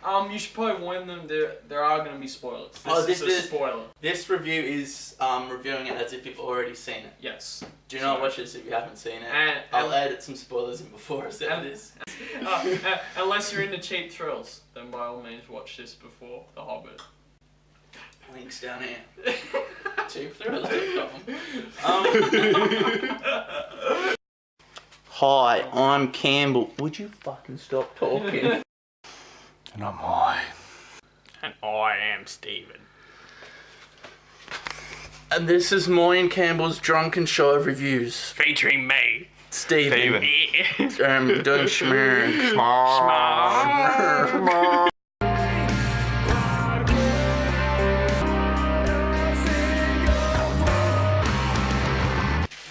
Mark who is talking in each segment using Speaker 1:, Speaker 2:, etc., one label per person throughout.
Speaker 1: You should probably warn them there are going to be spoilers.
Speaker 2: This is a
Speaker 1: spoiler.
Speaker 2: This review is reviewing it as if you've already seen it.
Speaker 1: Yes.
Speaker 2: Do not watch this if you haven't seen it. I'll edit some spoilers in before I say this.
Speaker 1: Unless you're into cheap thrills, then by all means watch this before The Hobbit.
Speaker 2: Links down here. cheapthrills.com. Hi, I'm Campbell. Would you fucking stop talking?
Speaker 3: And I'm Moy.
Speaker 1: And I am Stephen.
Speaker 2: And this is Moy and Campbell's Drunken Show of Reviews.
Speaker 1: Featuring me,
Speaker 2: Stephen. Doing Smaug.
Speaker 1: Smaug.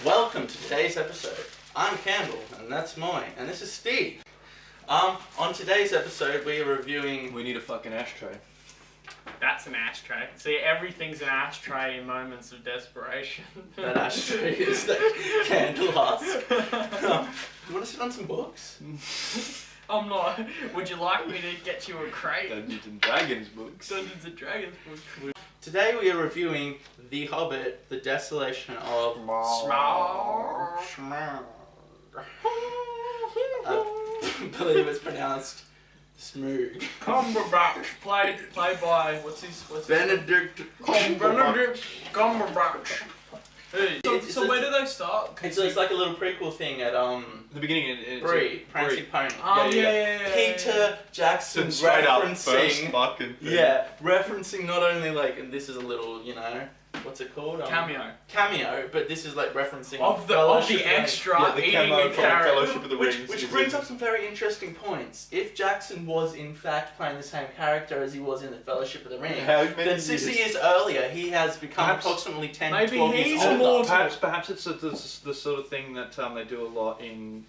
Speaker 2: Welcome to today's episode. I'm Campbell, and that's Moy, and this is Steve. On today's episode, we are reviewing...
Speaker 3: We need a fucking ashtray.
Speaker 1: That's an ashtray. See, everything's an ashtray in moments of desperation.
Speaker 2: That ashtray is the candle husk. You want to sit on some books?
Speaker 1: I'm not. Would you like me to get you a crate?
Speaker 3: Dungeons and Dragons books.
Speaker 1: Dungeons and Dragons books.
Speaker 2: Today we are reviewing The Hobbit, The Desolation of
Speaker 1: Smaug.
Speaker 2: I believe it's pronounced Smaug.
Speaker 1: Cumberbatch, played by what's his
Speaker 2: Benedict
Speaker 1: Cumberbatch. Hey, so where do they start?
Speaker 2: It's like a little prequel thing at
Speaker 3: the beginning.
Speaker 2: Brie, Prancing Pony.
Speaker 1: Yeah.
Speaker 2: Peter Jackson
Speaker 3: straight
Speaker 2: referencing.
Speaker 3: Up first fucking thing.
Speaker 2: Yeah, referencing not only like, and this is a little, what's it called? Cameo, but this is like referencing
Speaker 1: of the extra
Speaker 3: the
Speaker 1: eating
Speaker 3: camo
Speaker 1: a
Speaker 3: from
Speaker 1: carrot.
Speaker 3: Fellowship of the Rings.
Speaker 2: Which brings up some very interesting points. If Jackson was in fact playing the same character as he was in the Fellowship of the Ring, then 60 years earlier he has become approximately 10,
Speaker 1: maybe
Speaker 2: 12 years
Speaker 1: he's
Speaker 2: older.
Speaker 3: Perhaps it's the sort of thing that they do a lot in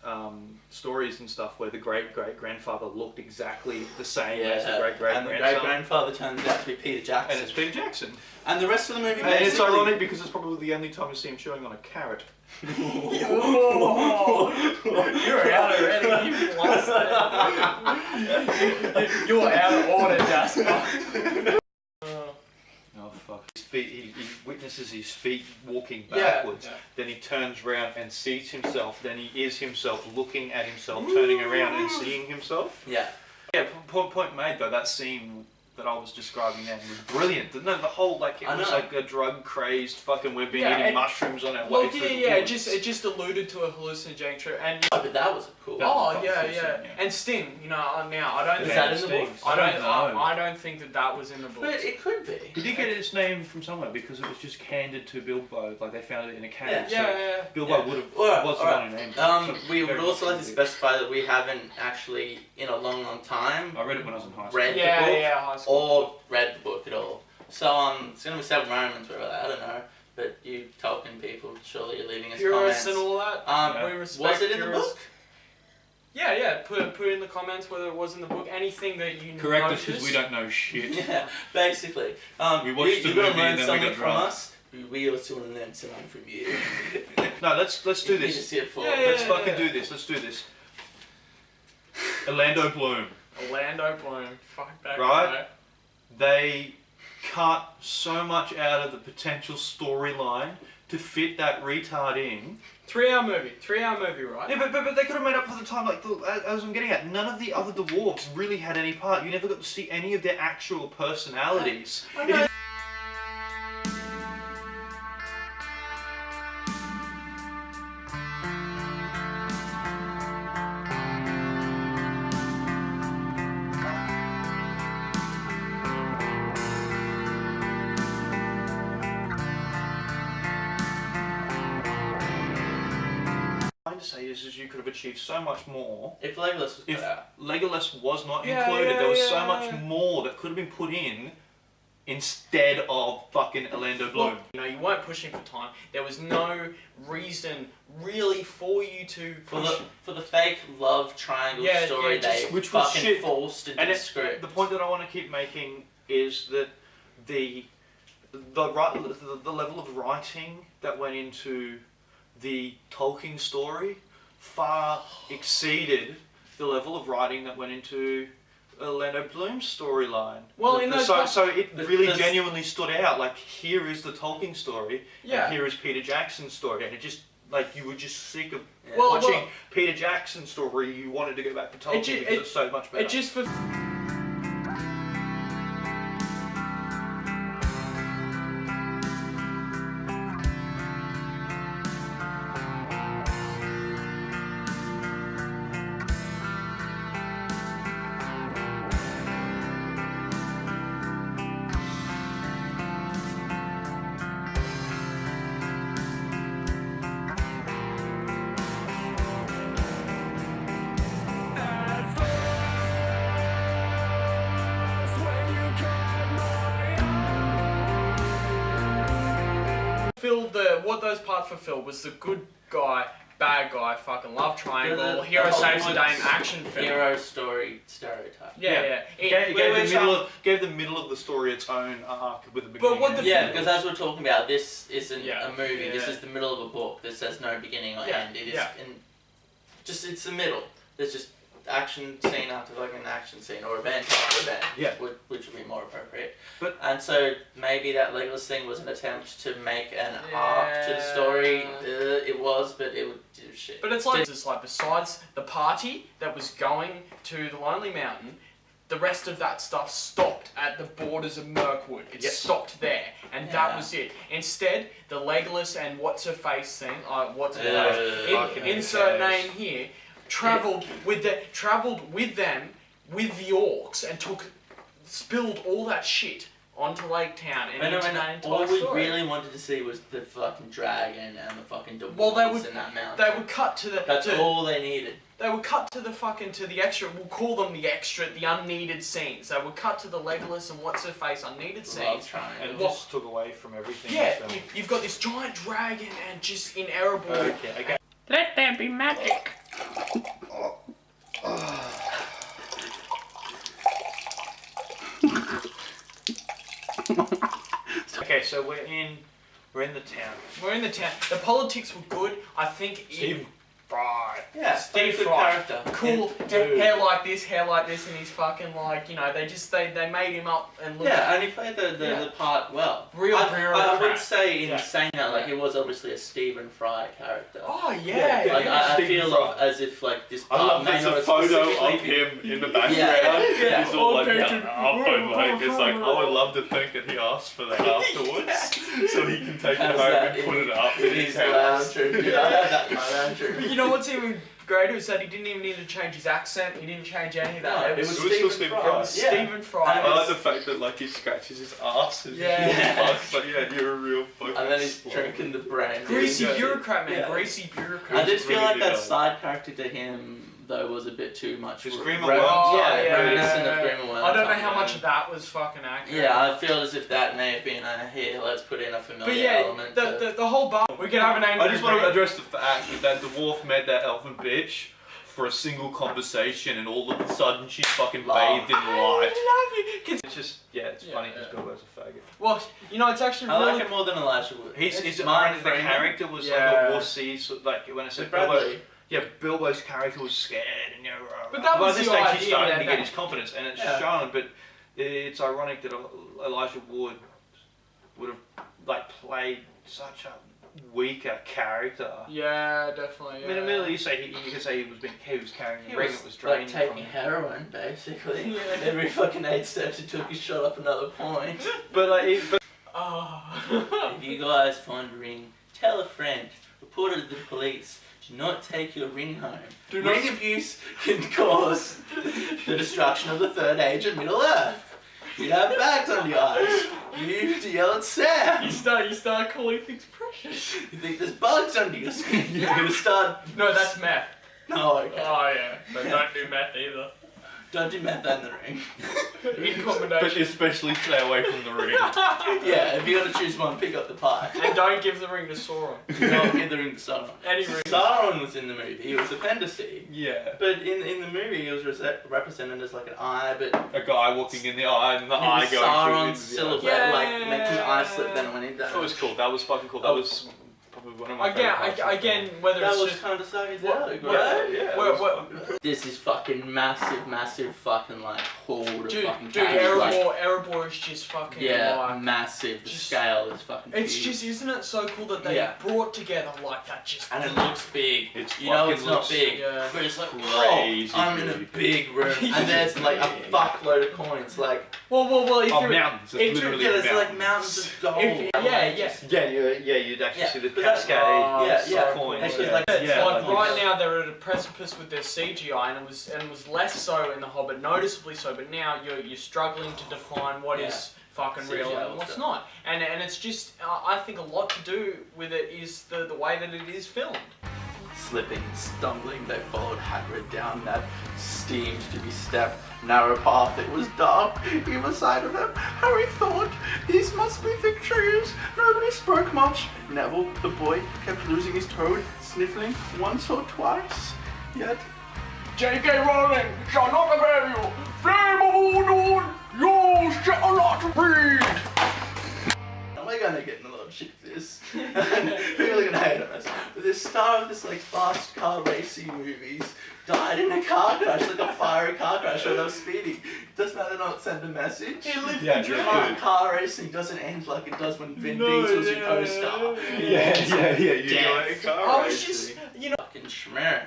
Speaker 3: stories and stuff, where the great-great-grandfather looked exactly the same as the great-great-grandson.
Speaker 2: And the great-grandfather turns out to be Peter Jackson.
Speaker 3: And it's Peter Jackson.
Speaker 2: And the rest of the movie
Speaker 3: And it's ironic because it's probably the only time you see him chewing on a carrot.
Speaker 1: You're out already. You've lost it. You're out of order, Jasper.
Speaker 3: Oh fuck. His feet, he witnesses his feet walking backwards, then he turns around and sees himself, then he is himself, looking at himself, turning around and seeing himself.
Speaker 2: Yeah.
Speaker 3: Yeah, point made though, that scene that I was describing then was brilliant. No, the whole, it was like a drug-crazed fucking, we've been eating mushrooms on our way through the woods.
Speaker 1: It just alluded to a hallucinogenic trip, and
Speaker 2: but that was cool.
Speaker 1: Yeah. And Sting, now I don't think
Speaker 2: that in the book?
Speaker 1: I don't think that was in the book.
Speaker 2: But it could be.
Speaker 3: He did get its name from somewhere because it was just handed to Bilbo, like they found it in a cave.
Speaker 1: Yeah.
Speaker 3: Bilbo would have was the one who named it.
Speaker 2: We would also like to specify that we haven't actually, in a long time,
Speaker 3: I read it when I was in high school.
Speaker 2: read the book or read the book at all. So it's going to be several moments where we're like, I don't know, but you Tolkien people, surely you're leaving us
Speaker 1: Purists
Speaker 2: comments.
Speaker 1: and all that. We respect
Speaker 2: was it in the book?
Speaker 1: Yeah. Put in the comments whether it was in the book. Anything that you
Speaker 3: correct
Speaker 1: noticed.
Speaker 3: us because we don't know shit.
Speaker 2: Yeah, basically.
Speaker 3: We watched the movie and then we got drunk.
Speaker 2: Us. We also want to learn something from you.
Speaker 3: No, let's do this. Let's fucking do this. Let's do this. Orlando Bloom.
Speaker 1: Fuck that
Speaker 3: right?
Speaker 1: guy.
Speaker 3: They cut so much out of the potential storyline to fit that retard in.
Speaker 1: 3-hour movie, right?
Speaker 3: Yeah, but they could have made up for the time, as I'm getting at, none of the other dwarves really had any part. You never got to see any of their actual personalities. To say is you could have achieved so much more
Speaker 2: if Legolas was
Speaker 3: if
Speaker 2: out.
Speaker 3: Legolas was not included. There was so much more that could have been put in instead of fucking Orlando Bloom.
Speaker 1: Well, you weren't pushing for time. There was no reason really for you to push.
Speaker 2: For the fake love triangle story
Speaker 3: which
Speaker 2: fucking
Speaker 3: was
Speaker 2: forced into the script.
Speaker 3: The point that I want to keep making is that the level of writing that went into the Tolkien story far exceeded the level of writing that went into Orlando Bloom's storyline.
Speaker 1: Well, in those
Speaker 3: so it really genuinely stood out. Like, here is the Tolkien story,
Speaker 1: yeah.
Speaker 3: and here is Peter Jackson's story, and it just like you were just sick of watching Peter Jackson's story. You wanted to go back to Tolkien because it's so much better.
Speaker 1: It just for. What those parts fulfilled was the good guy, bad guy, fucking love triangle, hero saves the day action film.
Speaker 2: Hero story stereotype.
Speaker 1: Yeah.
Speaker 3: Gave the middle of the story its own arc with the beginning.
Speaker 2: Because as we're talking about, this isn't a movie. This is the middle of a book. This has no beginning or end. It is it's the middle. There's just action scene after like an action scene, or event after event, which would be more appropriate. And so maybe that Legolas thing was an attempt to make an arc to the story. It was, but it would do shit.
Speaker 1: But it's like besides the party that was going to the Lonely Mountain, the rest of that stuff stopped at the borders of Mirkwood. It stopped there, and that was it. Instead, the Legolas and what's her face thing, insert name here. Travelled with them with the orcs and spilled all that shit onto Lake Town and into that entire
Speaker 2: all we
Speaker 1: story.
Speaker 2: really wanted to see was the fucking dragon and the fucking dwarves in that mountain.
Speaker 1: They would cut to the.
Speaker 2: That's all they needed.
Speaker 1: They would cut to the extra. We'll call them the unneeded scenes. They would cut to the Legolas and what's her face unneeded scenes.
Speaker 3: And it just took away from everything.
Speaker 1: Yeah, you've got this giant dragon and just inerrable.
Speaker 3: Okay.
Speaker 1: Let there be magic.
Speaker 3: Okay, so we're in the town.
Speaker 1: We're in the town. The politics were good. I think
Speaker 3: Steve Fry.
Speaker 2: Yeah,
Speaker 1: Steve Fry. Character. Cool. Hair like this, and he's fucking like, they made him up and look.
Speaker 2: Yeah, and he played the part well. I would say in saying that, like, it was obviously a Stephen Fry character.
Speaker 1: Oh yeah.
Speaker 2: Like I feel as if like this part
Speaker 3: I love there's a photo of him in the background.
Speaker 2: Yeah.
Speaker 3: He's all like up and like it's like I would love to think that he asked for that afterwards, so he can take it home and put it up in his house.
Speaker 2: I had that in my lounge room.
Speaker 1: You know what's even greater is that he didn't even need to change his accent. He didn't change any of that.
Speaker 2: No,
Speaker 1: it was
Speaker 3: still Stephen Fry.
Speaker 1: Stephen Fry.
Speaker 3: I like the fact that like he scratches his ass. It's like you're a real fucking.
Speaker 2: And then he's drinking the brandy.
Speaker 1: Greasy bureaucrat, man. Greasy bureaucrat.
Speaker 2: I did feel like that side character to him though was a bit too much.
Speaker 3: Reminiscent
Speaker 2: of Grima Worm.
Speaker 1: I don't know how much of that was fucking accurate.
Speaker 2: Yeah, I feel as if that may have been here. Let's put in a familiar element.
Speaker 1: The whole bar. We can have an angry.
Speaker 3: I just want to address the fact that the dwarf met that elfin bitch for a single conversation, and all of a sudden she's fucking bathed in light.
Speaker 1: I love you.
Speaker 3: It's just it's funny because Bilbo's a faggot.
Speaker 1: Well, it's actually
Speaker 2: I
Speaker 1: really.
Speaker 2: like it more than Elijah Wood.
Speaker 3: The character was like a wussy, so like when I said Bilbo. Yeah, Bilbo's character was scared and
Speaker 1: but that was
Speaker 3: by this
Speaker 1: the
Speaker 3: stage
Speaker 1: idea,
Speaker 3: he's starting to get his confidence, and it's shown. But it's ironic that Elijah Wood would have like played such a weaker character.
Speaker 1: Yeah, definitely. Yeah.
Speaker 3: I mean, admittedly, you could say he was carrying the ring that was draining.
Speaker 2: Like taking heroin, basically. Every fucking 8 steps he took, he shot up another point.
Speaker 3: But
Speaker 2: if you guys find a ring, tell a friend. Report it to the police. Do not take your ring home. Ring abuse can cause the destruction of the Third Age of Middle Earth. You have bags under your eyes. You need to yell at Sam.
Speaker 1: You start calling things precious.
Speaker 2: You think there's bugs under your skin. You're gonna start.
Speaker 1: No, that's meth.
Speaker 2: Oh, okay.
Speaker 1: Oh yeah. But don't do meth either.
Speaker 2: Don't do meth in the ring.
Speaker 1: In combination.
Speaker 3: But especially stay away from the ring.
Speaker 2: Yeah, if you gotta choose one, pick up the pie.
Speaker 1: And don't give the ring to Sauron.
Speaker 2: Do not give the ring to Sauron.
Speaker 1: Any ring.
Speaker 2: Sauron was in the movie. He was a Pendacy.
Speaker 3: Yeah.
Speaker 2: But in the movie, he was represented as like an eye, but
Speaker 3: a guy walking in the eye and the eye going
Speaker 2: Sauron's
Speaker 3: through
Speaker 2: silhouette, like making the eye slip, then went in.
Speaker 3: That was cool. That was fucking cool. That was one of my favorite parts.
Speaker 1: Again, whether
Speaker 2: that
Speaker 1: it's
Speaker 2: was
Speaker 1: just
Speaker 2: kind of sucking This is fucking massive fucking like horde of fucking characters.
Speaker 1: Erebor is just fucking
Speaker 2: massive. The scale is fucking
Speaker 1: It's
Speaker 2: huge.
Speaker 1: just, isn't it so cool that they brought together like that just...
Speaker 2: And it looks big.
Speaker 3: It's
Speaker 2: not big, but it's like,
Speaker 3: crazy.
Speaker 2: I'm in a big room, and there's like a fuckload of coins, like...
Speaker 1: Well, if you're...
Speaker 3: mountains. It's literally
Speaker 2: there's like mountains of gold.
Speaker 3: You'd actually see the cascade.
Speaker 2: Coins.
Speaker 1: Right now they're at a precipice with their CGI, and it was less so in The Hobbit, noticeably so. But now you're struggling to define what is fucking real and what's not. And it's just I think a lot to do with it is the way that it is filmed.
Speaker 2: Slipping and stumbling, they followed Hagrid down that steamed to be stepped narrow path. It was dark either side of them. Harry thought, these must be thick trees. Nobody spoke much. Neville, the boy, kept losing his toad, sniffling once or twice. Yet
Speaker 1: J.K. Rowling shall not avail you. Flame of Udun, you shall not read.
Speaker 2: We're gonna get in a lot of shit for this. People are gonna hate us. But this star of this like fast car racing movies died in a car crash, like a fiery car crash while they were speeding. Doesn't that not send a message?
Speaker 1: He lived the dream.
Speaker 2: Car racing doesn't end like it does when Vin Diesel's your co-star.
Speaker 1: I was just,
Speaker 2: fucking schmear.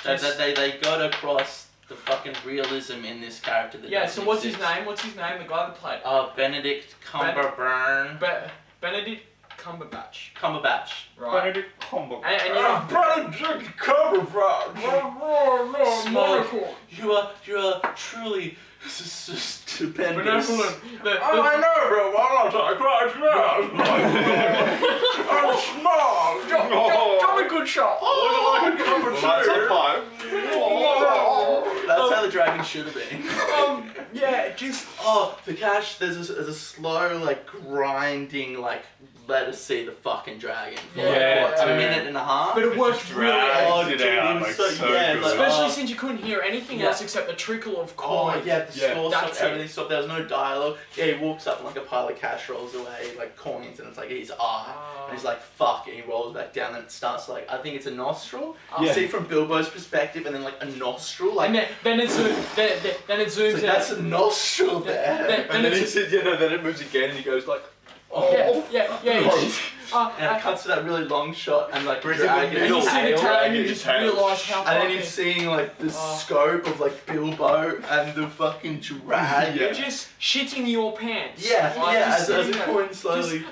Speaker 2: They got across the fucking realism in this character. That
Speaker 1: so what's his name? What's his name? The guy that played?
Speaker 2: Benedict Cumberbatch.
Speaker 1: Benedict Cumberbatch.
Speaker 2: Right.
Speaker 3: Benedict Cumberbatch.
Speaker 1: Benedict Cumberbatch.
Speaker 2: You are truly stupendous.
Speaker 1: Benevolent.
Speaker 2: I know, bro. Why not? I cried
Speaker 1: Smog. Jolly good shot.
Speaker 2: That's how the dragon should have been. The cash. There's a slow, like grinding, like let us see the fucking dragon for a minute and a half.
Speaker 1: But it worked really
Speaker 3: well.
Speaker 1: Especially since you couldn't hear anything else except the trickle of coins.
Speaker 2: The score stopped, everything stopped. There was no dialogue. He walks up and like a pile of cash rolls away, like coins, and it's like his eye. And he's like, fuck, and he rolls back down, and it starts like, I think it's a nostril. You see from Bilbo's perspective, and then like a nostril, like...
Speaker 1: And then it zooms
Speaker 2: out. That's a nostril there.
Speaker 3: Then it moves again, and he goes like...
Speaker 1: And
Speaker 2: it cuts to that really long shot and like dragon.
Speaker 1: And you see the tail and you just realise how
Speaker 2: and then you're seeing like the scope of like Bilbo and the fucking dragon.
Speaker 1: You're just shitting your pants.
Speaker 2: As the coin slowly.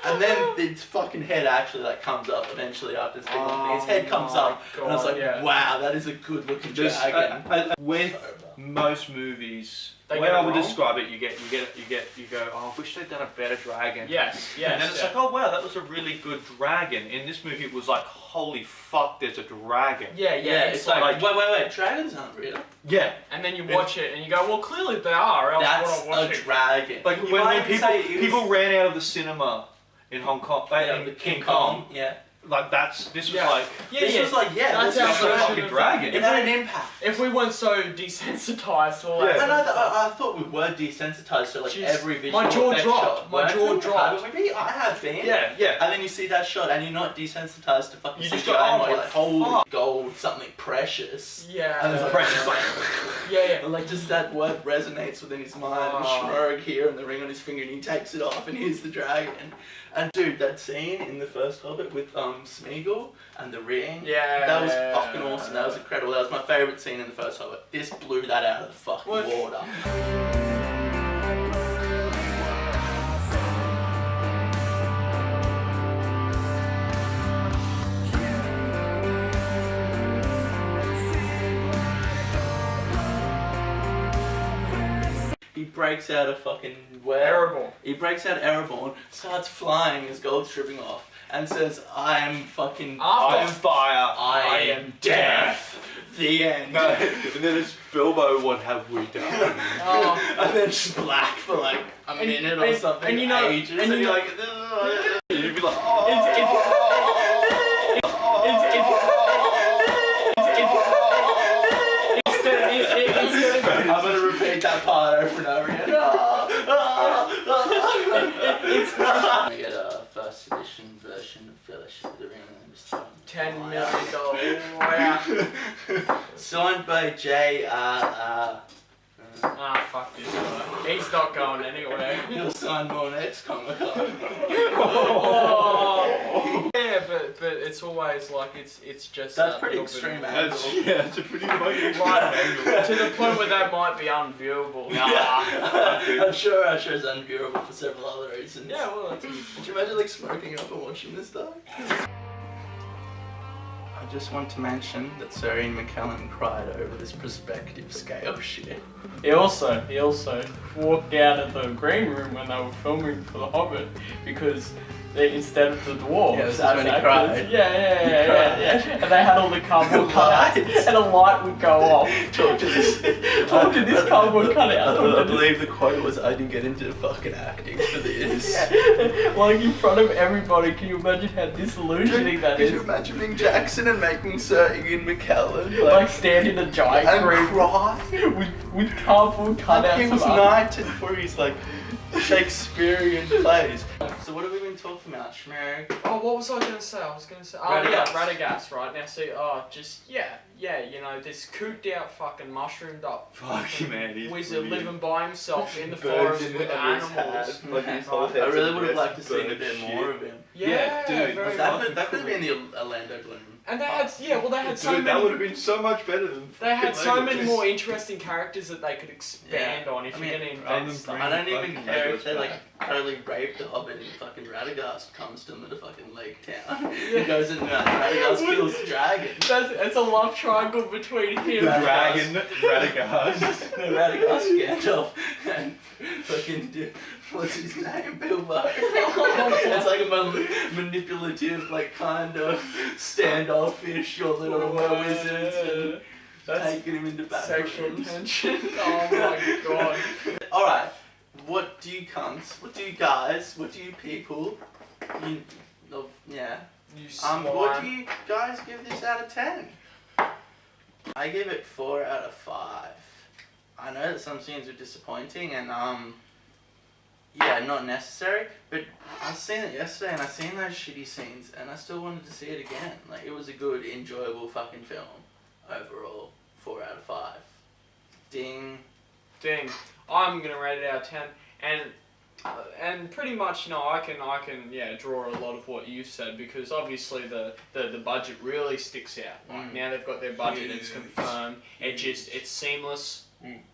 Speaker 2: And then its fucking head actually like comes up eventually after this big long thing. Its head comes up and I was like, wow, that is a good looking dragon.
Speaker 3: With most movies, the way I would describe it, you go, oh, I wish they'd done a better dragon.
Speaker 1: Yes.
Speaker 3: And then it's like, oh wow, that was a really good dragon. In this movie, it was like, holy fuck, there's a dragon.
Speaker 1: It's
Speaker 2: like wait, dragons aren't real.
Speaker 3: Yeah.
Speaker 1: And then you watch it and you go, well, clearly they are. Else
Speaker 2: that's
Speaker 1: a
Speaker 2: dragon.
Speaker 3: Like when people ran out of the cinema in Hong Kong, in King Kong. Like this was like
Speaker 1: that's
Speaker 3: a fucking dragon.
Speaker 2: It had an impact.
Speaker 1: If we weren't so desensitized to all that.
Speaker 2: I thought we were desensitized to like every visual
Speaker 1: My jaw
Speaker 2: effect
Speaker 1: dropped.
Speaker 2: shot.
Speaker 1: My jaw dropped.
Speaker 2: Maybe I have been.
Speaker 3: Yeah.
Speaker 2: And then you see that shot and you're not desensitized to fucking.
Speaker 3: You just
Speaker 2: go,
Speaker 3: go,
Speaker 2: like, holy gold, something precious.
Speaker 1: And
Speaker 2: it's
Speaker 3: precious.
Speaker 2: And like just that word resonates within his mind. And Smaug here and the ring on his finger, and he takes it off, and here's the dragon. And dude, that scene in the first Hobbit with Smeagol and the ring, that was fucking awesome. That was incredible. That was my favourite scene in the first Hobbit. This blew that out of the fucking water. He breaks out a fucking
Speaker 1: Erebor.
Speaker 2: He breaks out Erebor, starts flying, his gold stripping off, and says, I am fucking...
Speaker 3: I am fire.
Speaker 2: I am death. The end.
Speaker 3: And then it's Bilbo, what have we done?
Speaker 2: And then just black for like a minute or something.
Speaker 1: And you know,
Speaker 2: ages.
Speaker 1: and
Speaker 2: you're like...
Speaker 3: You'd be like,
Speaker 2: I'm gonna repeat that part over and over again. I get a first edition version of Fellowship of the Signed by J.R.R.
Speaker 1: Fuck this guy. He's not going anywhere.
Speaker 2: He'll sign more next Comic Con.
Speaker 1: Yeah, but it's always like it's just.
Speaker 2: That's pretty extreme.
Speaker 3: It's a pretty fucking
Speaker 1: right to the point where that might be unviewable.
Speaker 2: I'm sure it's unviewable for several other reasons.
Speaker 1: Yeah, well, that's.
Speaker 2: Could you imagine like smoking up and watching this stuff? I just want to mention that Sir Ian McKellen cried over this perspective scale shit.
Speaker 1: He also walked out of the green room when they were filming for The Hobbit because instead of the dwarves,
Speaker 2: this is when he cried.
Speaker 1: Yeah. And they had all the cardboard cutouts, and a light would go off.
Speaker 2: Talk to this
Speaker 1: cardboard cutout.
Speaker 2: I believe the quote was, "I didn't get into fucking acting for this."
Speaker 1: Yeah. Like in front of everybody. Can you imagine how disillusioning that is?
Speaker 2: Could you imagine being Jackson and making Sir Ian McKellen
Speaker 1: like stand in a giant
Speaker 2: and
Speaker 1: room
Speaker 2: cry
Speaker 1: with cardboard cutouts?
Speaker 2: He was knighted for his like Shakespearean plays. So what have we been talking about, Schmerg?
Speaker 1: Oh, what was I going to say? Radagast, right? Now see, you know, this cooped out fucking mushroomed up wizard living by himself in the forest with animals.
Speaker 2: I really would have liked to see a bit more of him.
Speaker 1: Yeah,
Speaker 3: dude.
Speaker 2: That could have been the Orlando Bloom.
Speaker 1: And they had, so many.
Speaker 3: That would have been so much better than.
Speaker 1: They had so many more interesting characters that they could expand on if you're going to invent stuff.
Speaker 2: I don't even care if they like totally rape the Hobbit and fucking Radagast comes to them at a fucking lake town. He goes in there, Radagast kills the dragon.
Speaker 1: It's a love triangle between him.
Speaker 3: The dragon, Radagast.
Speaker 2: Radagast, Gandalf, and fucking what's his name, Bilbo. It's like a manipulative, like kind of standoffish or little wizards and taking him into battle.
Speaker 1: Sexual tension. Oh my god.
Speaker 2: Alright, what do you cunts, what do you guys, what do you people, what do you guys give this out of 10? I give it 4 out of 5. I know that some scenes are disappointing and not necessary, but I seen it yesterday and I seen those shitty scenes and I still wanted to see it again. Like, it was a good, enjoyable fucking film. Overall, 4 out of 5. Ding.
Speaker 1: I'm gonna rate it out of 10, and pretty much I can draw a lot of what you said because obviously the budget really sticks out. Like now they've got their budget, it's confirmed. It's seamless,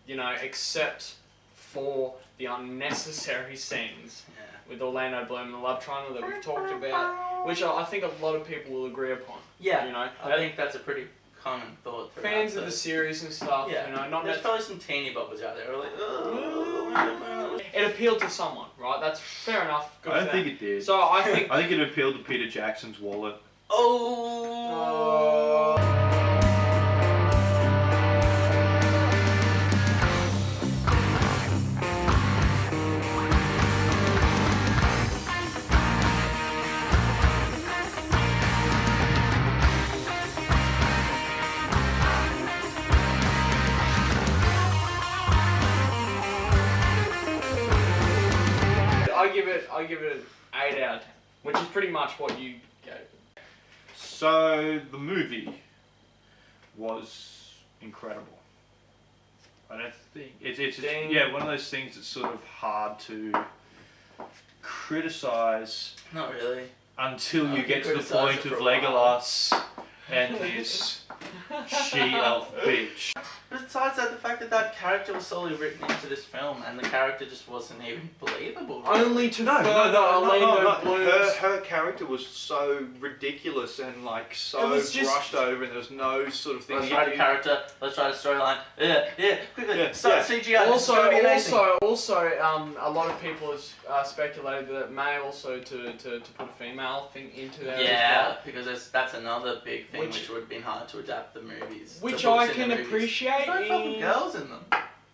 Speaker 1: except for the unnecessary scenes with Orlando Bloom and the love triangle that we've talked about, which I think a lot of people will agree upon.
Speaker 2: Yeah, I think that's a pretty common thought.
Speaker 1: Fans of the series and stuff,
Speaker 2: there's probably some teeny boppers out there who are like,
Speaker 1: it appealed to someone, right? That's fair enough. Good
Speaker 3: I don't think it did.
Speaker 1: So I think
Speaker 3: it appealed to Peter Jackson's wallet.
Speaker 1: I give it an 8 out of 10, which is pretty much what you gave.
Speaker 3: So the movie was incredible. I don't think it's one of those things that's sort of hard to criticize.
Speaker 2: Not really.
Speaker 3: Until you get to the point of Legolas and his she-elf bitch.
Speaker 2: Besides that, the fact that character was solely written into this film and the character just wasn't even believable.
Speaker 1: Only to Orlando Bloom's.
Speaker 3: Her character was so ridiculous and like so brushed over, and there was no sort of thing.
Speaker 2: Let's write a character. Let's write a storyline. Quickly. Start CGI.
Speaker 1: Also, a lot of people have speculated that it may also to put a female thing into there.
Speaker 2: Yeah, because that's another big thing which would have been hard to adapt the movies.
Speaker 1: Which I can appreciate.
Speaker 2: There's no fucking girls in them.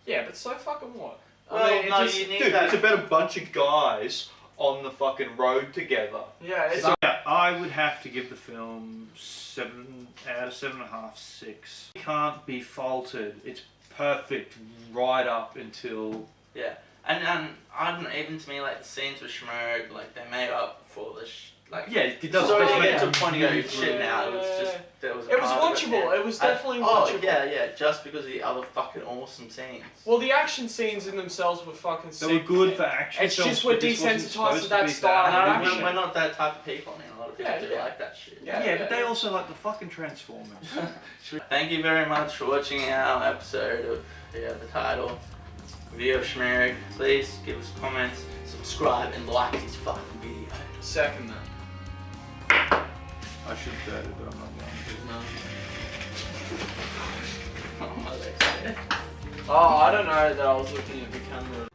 Speaker 1: Yeah, but so fucking what?
Speaker 3: It's about a bunch of guys on the fucking road together.
Speaker 1: Yeah,
Speaker 3: I would have to give the film 7 out of 7.5, 6. It can't be faulted. It's perfect right up until...
Speaker 2: Yeah, and I don't know, even to me, like, the scenes with Smaug, like, they made up for Like,
Speaker 3: yeah, it does.
Speaker 2: So
Speaker 3: It
Speaker 2: yeah, to a point ago, shit now. It was just there was.
Speaker 1: It was watchable. It was definitely watchable.
Speaker 2: Oh yeah, just because of the other fucking awesome scenes.
Speaker 1: Well, the action scenes in themselves were fucking sick.
Speaker 3: They were good for action.
Speaker 1: It's just we're desensitized to that style of action.
Speaker 2: We're not that type of people. I mean, a lot of people do like that shit.
Speaker 3: Yeah, but they also like the fucking Transformers.
Speaker 2: Thank you very much for watching our episode of the title. Video Schmerig. Please give us comments, subscribe, and like this fucking video.
Speaker 1: Second that.
Speaker 3: I should third it, but I'm not going to.
Speaker 2: Oh, my legs.
Speaker 1: Oh, I don't know that I was looking at the camera.